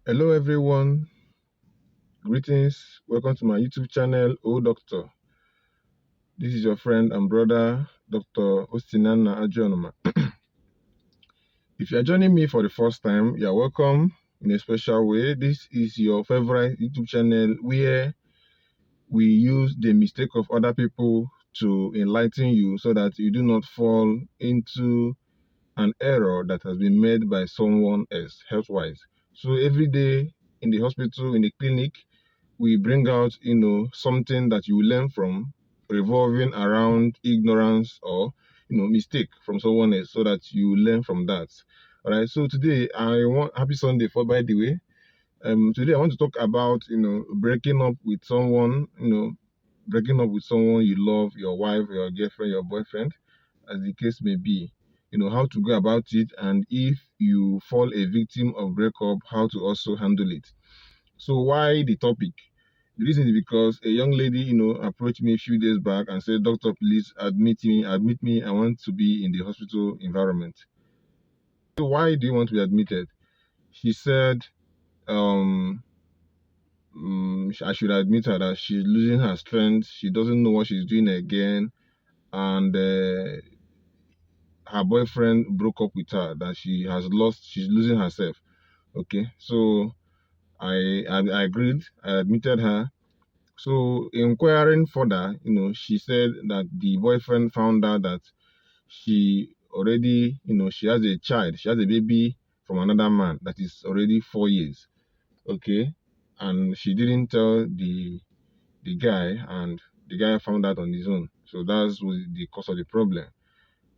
Hello everyone, greetings, welcome to my YouTube channel, O Doctor. This is your friend and brother, Dr. Ostinana Ajonoma. If you are joining me for the first time, you are welcome in a special way. This is your favorite YouTube channel where we use the mistake of other people to enlighten you so that you do not fall into an error that has been made by someone else, health-wise. So every day in the hospital, in the clinic, we bring out, something that you learn from revolving around ignorance or, mistake from someone else so that you learn from that. All right. So today happy Sunday by the way. Today I want to talk about, breaking up with someone, breaking up with someone you love, your wife, your girlfriend, your boyfriend, as the case may be. How to go about it, and if you fall a victim of breakup, how to also handle it. So why the topic? The reason is because a young lady, approached me a few days back and said, "Doctor, please admit me. I want to be in the hospital environment." So why do you want to be admitted? She said, I should admit her that she's losing her strength. She doesn't know what she's doing again, and her boyfriend broke up with her. That she's losing herself. Okay, so I agreed. I admitted her. So inquiring further, she said that the boyfriend found out that she already, she has a child, she has a baby from another man that is already 4 years. Okay. And she didn't tell the guy, and the guy found out on his own. So that's the cause of the problem.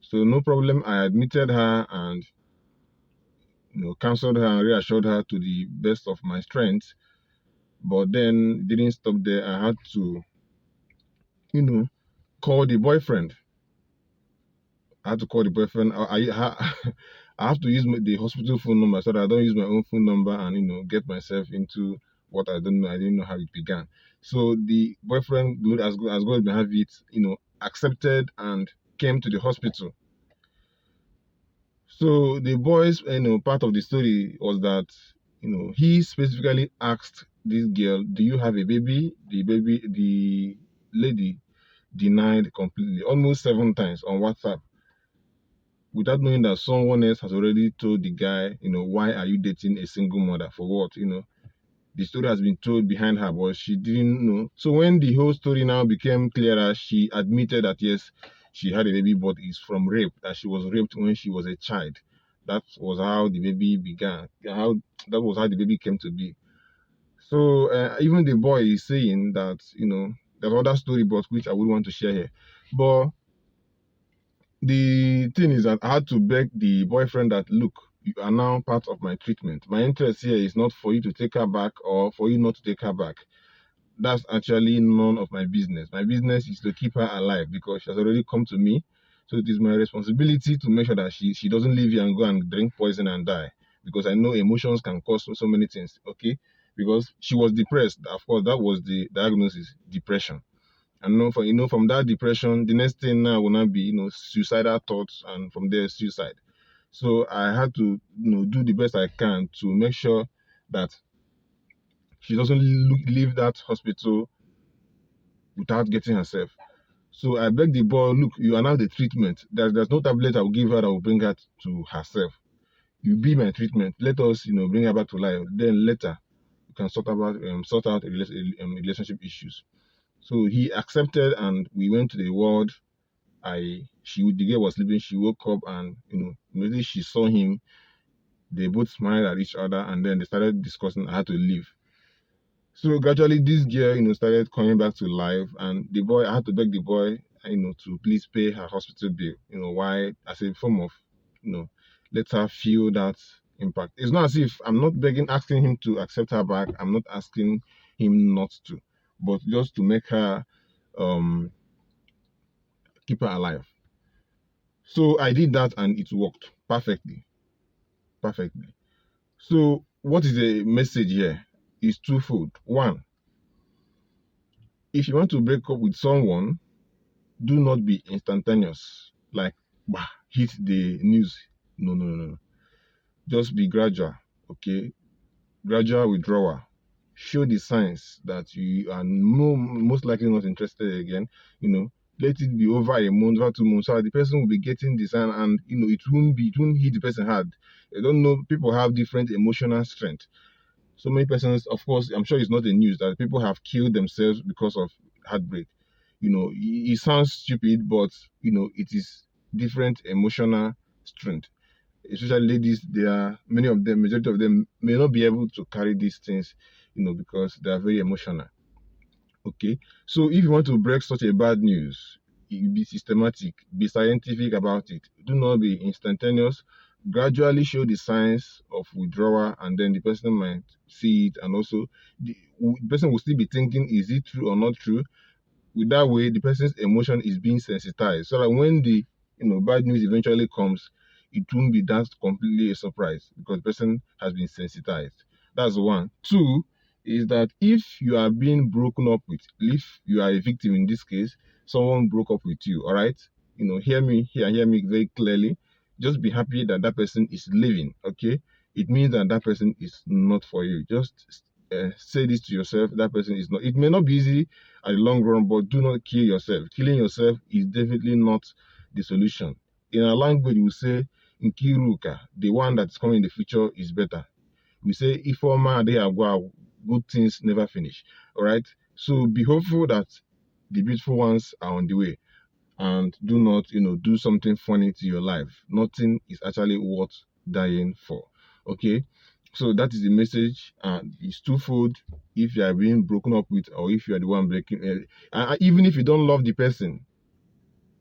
So no problem. I admitted her and counseled her and reassured her to the best of my strength. But then didn't stop there. I had to, call the boyfriend. I had to call the boyfriend. I have to use the hospital phone number so that I don't use my own phone number and get myself into what I don't know. I didn't know how it began. So the boyfriend, as God may have it, accepted and came to the hospital. So the boys, part of the story was that he specifically asked this girl, "Do you have a baby?" The lady denied completely, almost 7 times on WhatsApp, without knowing that someone else has already told the guy, why are you dating a single mother? For what? The story has been told behind her, but she didn't know. So when the whole story now became clearer, she admitted that yes, she had a baby, but it's from rape, that she was raped when she was a child. That was how the baby began. That was how the baby came to be. So even the boy is saying that, there's other story, but which I would want to share here. But the thing is that I had to beg the boyfriend that, look, you are now part of my treatment. My interest here is not for you to take her back or for you not to take her back. That's actually none of my business. My business is to keep her alive because she has already come to me. So it is my responsibility to make sure that she doesn't leave here and go and drink poison and die. Because I know emotions can cause so many things, okay? Because she was depressed. Of course, that was the diagnosis, depression. And from that depression, the next thing now will not be, suicidal thoughts, and from there, suicide. So I had to, do the best I can to make sure that she doesn't leave that hospital without getting herself. So I begged the boy, look, you are now the treatment. There's no tablet I will give her that will bring her to herself. You be my treatment. Let us, bring her back to life. Then later, you can sort out relationship issues. So he accepted, and we went to the ward. The girl was sleeping. She woke up, and immediately she saw him. They both smiled at each other, and then they started discussing how to leave. So gradually, this girl, started coming back to life, and I had to beg the boy, to please pay her hospital bill. Why? As a form of, let her feel that impact. It's not as if I'm not asking him to accept her back. I'm not asking him not to, but just to make her, keep her alive. So I did that, and it worked perfectly. Perfectly. So what is the message here? Is twofold. One, if you want to break up with someone, do not be instantaneous. Like, hit the news. No. Just be gradual. Okay. gradual withdrawal. Show the signs that you are most likely not interested again. Let it be over a month, over 2 months, so the person will be getting the sign, and it won't hit the person hard. I don't know. People have different emotional strength. So many persons, of course, I'm sure it's not the news that people have killed themselves because of heartbreak. It sounds stupid, but it is different emotional strength. Especially ladies, many of them, majority of them may not be able to carry these things, because they are very emotional. Okay, so if you want to break such a bad news, be systematic, be scientific about it. Do not be instantaneous. Gradually show the signs of withdrawal, and then the person might see it, and also the person will still be thinking, is it true or not true? With that way, the person's emotion is being sensitized, so that when the bad news eventually comes, it won't be that completely a surprise because the person has been sensitized. That's one. Two is that if you are being broken up with, if you are a victim in this case, someone broke up with you, all right? Hear me here, hear me very clearly. Just be happy that that person is living, okay? It means that that person is not for you. Just say this to yourself: that person is not. It may not be easy at the long run, but do not kill yourself. Killing yourself is definitely not the solution. In our language, we say Nkiruka, the one that's coming in the future is better. We say Ifoma de Agua, good things never finish. All right. So be hopeful that the beautiful ones are on the way, and do not, do something funny to your life. Nothing is actually worth dying for. Okay. So that is the message, and it's twofold. If you are being broken up with, or if you are the one breaking, even if you don't love the person,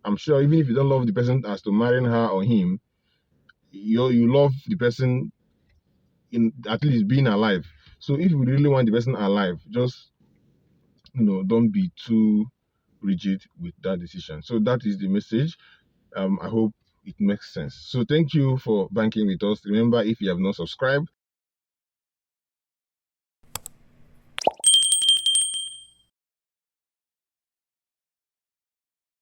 I'm sure even if you don't love the person as to marrying her or him, you love the person in at least being alive. So if you really want the person alive, just don't be too rigid with that decision. So that is the message. I hope it makes sense. So thank you for banking with us. Remember, if you have not subscribed,